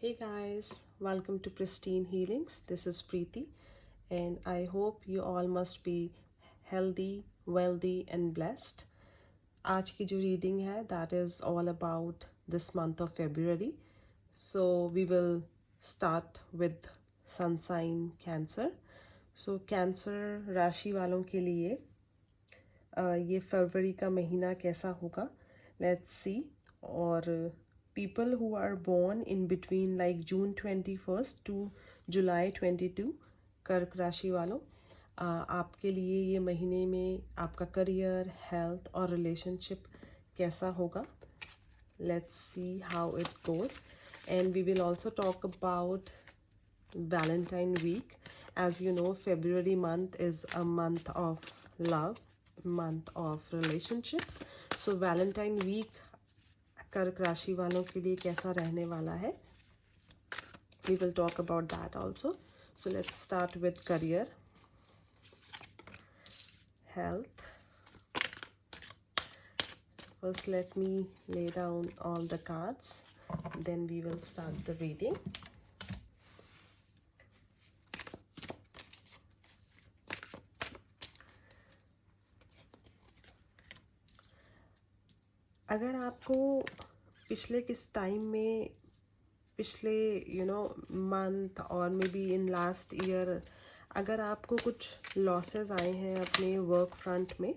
Hey guys, welcome to Pristine Healings. This is Preeti, and I hope you all must be healthy, wealthy, and blessed. आज की जो reading है that is all about this month of February. So we will start with sun sign Cancer. So Cancer राशि वालों के लिए ये फरवरी का महीना कैसा होगा, लेट्स सी। और people who are born in between like June 21 to July 22, कर्क राशि वालों, आपके लिए ये महीने में आपका करियर, हेल्थ और रिलेशनशिप कैसा होगा। Let's see how it goes, and we will also talk about Valentine week. As you know, February month is a month of love, month of relationships. So Valentine week कर्क राशि वालों के लिए कैसा रहने वाला है, we will talk about that also. So let's start with career, health. So first let me lay down all the cards, then we will start the reading. अगर आपको पिछले किस टाइम में, पिछले मंथ और may be in last year, अगर आपको कुछ लॉसेस आए हैं अपने वर्क फ्रंट में,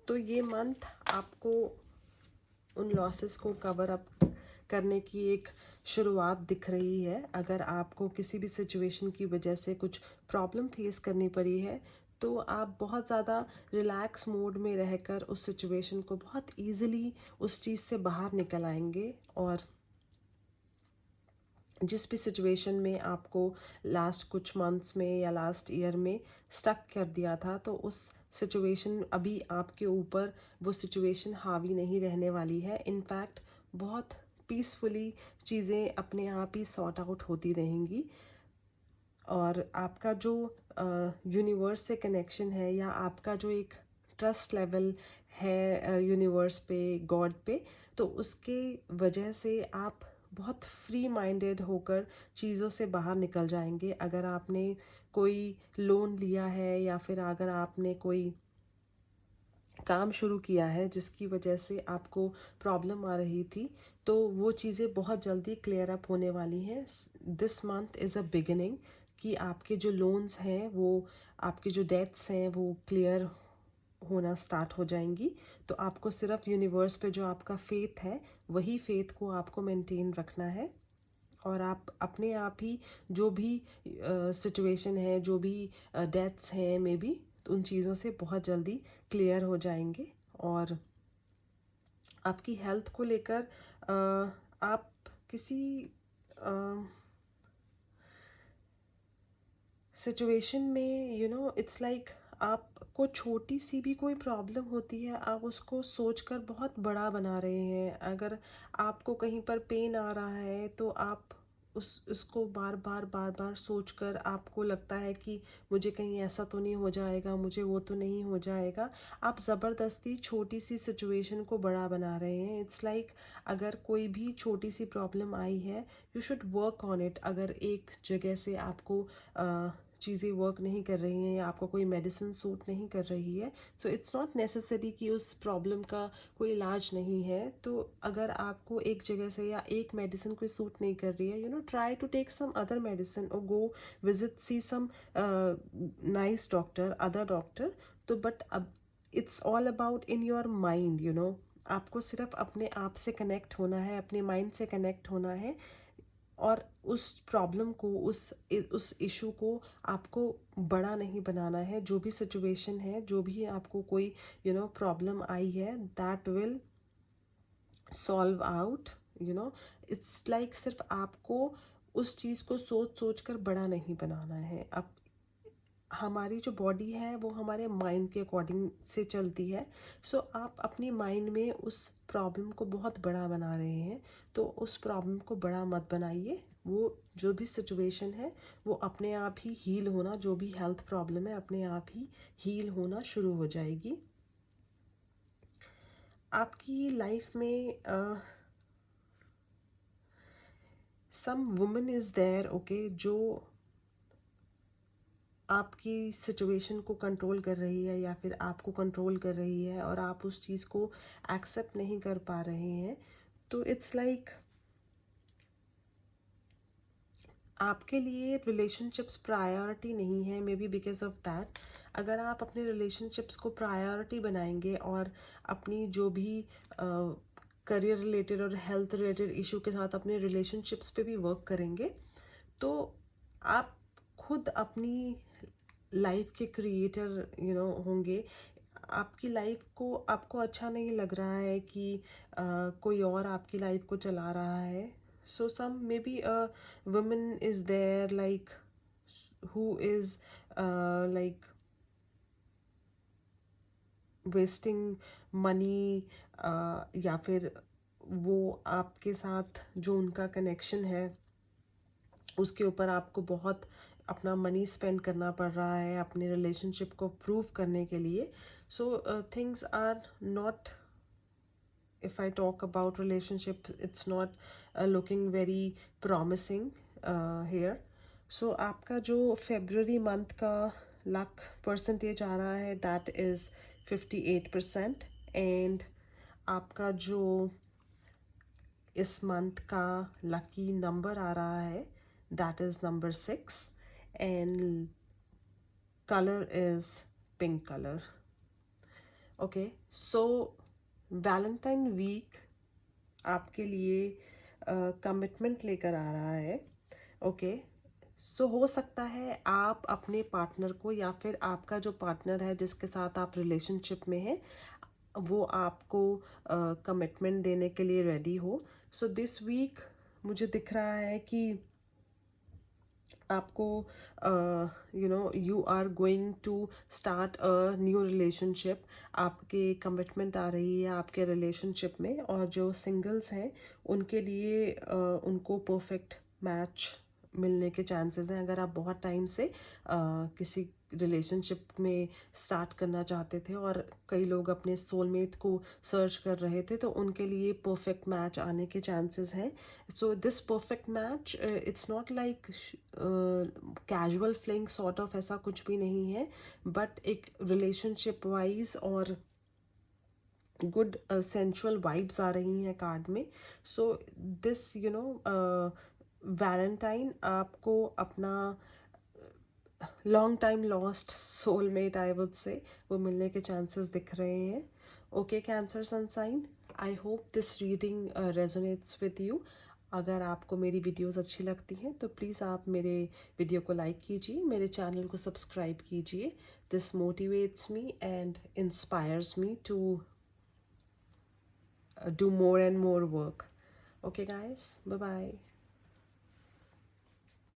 तो ये मंथ आपको उन लॉसेस को कवर अप करने की एक शुरुआत दिख रही है। अगर आपको किसी भी सिचुएशन की वजह से कुछ प्रॉब्लम फेस करनी पड़ी है, तो आप बहुत ज़्यादा रिलैक्स मोड में रहकर उस सिचुएशन को बहुत ईजिली उस चीज़ से बाहर निकल आएंगे। और जिस भी सिचुएशन में आपको लास्ट कुछ मंथ्स में या लास्ट ईयर में स्टक कर दिया था, तो उस सिचुएशन अभी आपके ऊपर वो सिचुएशन हावी नहीं रहने वाली है। इनफैक्ट बहुत पीसफुली चीज़ें अपने आप ही सॉर्ट आउट होती रहेंगी। और आपका जो यूनिवर्स से कनेक्शन है, या आपका जो एक ट्रस्ट लेवल है यूनिवर्स पे, गॉड पे, तो उसके वजह से आप बहुत फ्री माइंडेड होकर चीज़ों से बाहर निकल जाएंगे। अगर आपने कोई लोन लिया है, या फिर अगर आपने कोई काम शुरू किया है जिसकी वजह से आपको प्रॉब्लम आ रही थी, तो वो चीज़ें बहुत जल्दी क्लियर अप होने वाली हैं। This month is a beginning कि आपके जो लोन्स हैं, वो आपके जो डेट्स हैं, वो क्लियर होना स्टार्ट हो जाएंगी। तो आपको सिर्फ यूनिवर्स पे जो आपका फेथ है, वही फेथ को आपको मेंटेन रखना है। और आप अपने आप ही जो भी सिचुएशन है, जो भी डेथ्स हैं मे बी, उन चीज़ों से बहुत जल्दी क्लियर हो जाएंगे। और आपकी हेल्थ को लेकर आप किसी सिचुएशन में इट्स लाइक आपको छोटी सी भी कोई प्रॉब्लम होती है, आप उसको सोचकर बहुत बड़ा बना रहे हैं। अगर आपको कहीं पर पेन आ रहा है, तो आप उसको बार बार बार बार सोचकर आपको लगता है कि मुझे कहीं ऐसा तो नहीं हो जाएगा, मुझे वो तो नहीं हो जाएगा। आप ज़बरदस्ती छोटी सी सिचुएशन को बड़ा बना रहे हैं। इट्स लाइक अगर कोई भी छोटी सी प्रॉब्लम आई है, you should work on it. अगर एक जगह से आपको चीज़ें वर्क नहीं कर रही हैं, या आपको कोई मेडिसिन सूट नहीं कर रही है, सो इट्स नॉट नेसेसरी कि उस प्रॉब्लम का कोई इलाज नहीं है। तो अगर आपको एक जगह से या एक मेडिसिन कोई सूट नहीं कर रही है, try to take some other medicine और go visit see some nice doctor, other doctor. तो बट अब it's all about in your mind. आपको सिर्फ अपने आप से कनेक्ट होना है, अपने माइंड से कनेक्ट होना है, और उस प्रॉब्लम को, उस इशू को आपको बड़ा नहीं बनाना है। जो भी सिचुएशन है, जो भी आपको कोई प्रॉब्लम आई है, that will solve out. It's like सिर्फ आपको उस चीज़ को सोच सोच कर बड़ा नहीं बनाना है। अब हमारी जो बॉडी है, वो हमारे माइंड के अकॉर्डिंग से चलती है। सो आप अपनी माइंड में उस प्रॉब्लम को बहुत बड़ा बना रहे हैं, तो उस प्रॉब्लम को बड़ा मत बनाइए। वो जो भी सिचुएशन है, वो अपने आप ही हील होना, जो भी हेल्थ प्रॉब्लम है अपने आप ही हील होना शुरू हो जाएगी। आपकी लाइफ में सम वुमन इज़ देयर, ओके, जो आपकी सिचुएशन को कंट्रोल कर रही है या फिर आपको कंट्रोल कर रही है और आप उस चीज़ को एक्सेप्ट नहीं कर पा रहे हैं। तो इट्स लाइक आपके लिए रिलेशनशिप्स प्रायोरिटी नहीं है, may be because of that. अगर आप अपने रिलेशनशिप्स को प्रायोरिटी बनाएंगे और अपनी जो भी करियर रिलेटेड और हेल्थ रिलेटेड इशू के साथ अपने रिलेशनशिप्स पे भी वर्क करेंगे, तो आप खुद अपनी लाइफ के क्रिएटर होंगे। आपकी लाइफ को आपको अच्छा नहीं लग रहा है कि कोई और आपकी लाइफ को चला रहा है। So some may be a woman is there like who is like wasting money, या फिर वो आपके साथ जो उनका कनेक्शन है उसके ऊपर आपको बहुत अपना मनी स्पेंड करना पड़ रहा है अपने रिलेशनशिप को प्रूव करने के लिए। So things are not, if I talk about relationship, it's not looking very promising here. So आपका जो February month का luck percentage आ रहा है that is 58%, and आपका जो इस month का lucky number आ रहा है that is number 6, and color is pink color. Okay, so Valentine week आपके लिए कमिटमेंट लेकर आ रहा है। ओके, सो हो सकता है आप अपने पार्टनर को या फिर आपका जो पार्टनर है जिसके साथ आप रिलेशनशिप में हैं वो आपको कमिटमेंट देने के लिए रेडी हो। सो दिस वीक मुझे दिख रहा है कि आपको you are going to start a new relationship. आपके कमिटमेंट आ रही है आपके रिलेशनशिप में, और जो सिंगल्स हैं उनके लिए उनको परफेक्ट मैच मिलने के चांसेस हैं। अगर आप बहुत टाइम से किसी रिलेशनशिप में स्टार्ट करना चाहते थे और कई लोग अपने सोलमेट को सर्च कर रहे थे, तो उनके लिए परफेक्ट मैच आने के चांसेस हैं। So this perfect match, it's not like casual fling sort of, ऐसा कुछ भी नहीं है, बट एक रिलेशनशिप वाइज और गुड सेंचुअल वाइब्स आ रही हैं कार्ड में। सो दिस वैलेंटाइन आपको अपना long time lost soulmate I would say वो मिलने के चांसेस दिख रहे हैं। Okay Cancer sunshine, I hope this reading resonates with you. अगर आपको मेरी वीडियोस अच्छी लगती हैं तो प्लीज़ आप मेरे वीडियो को लाइक कीजिए, मेरे चैनल को सब्सक्राइब कीजिए। This motivates me and inspires me to do more and more work. Okay guys, bye bye.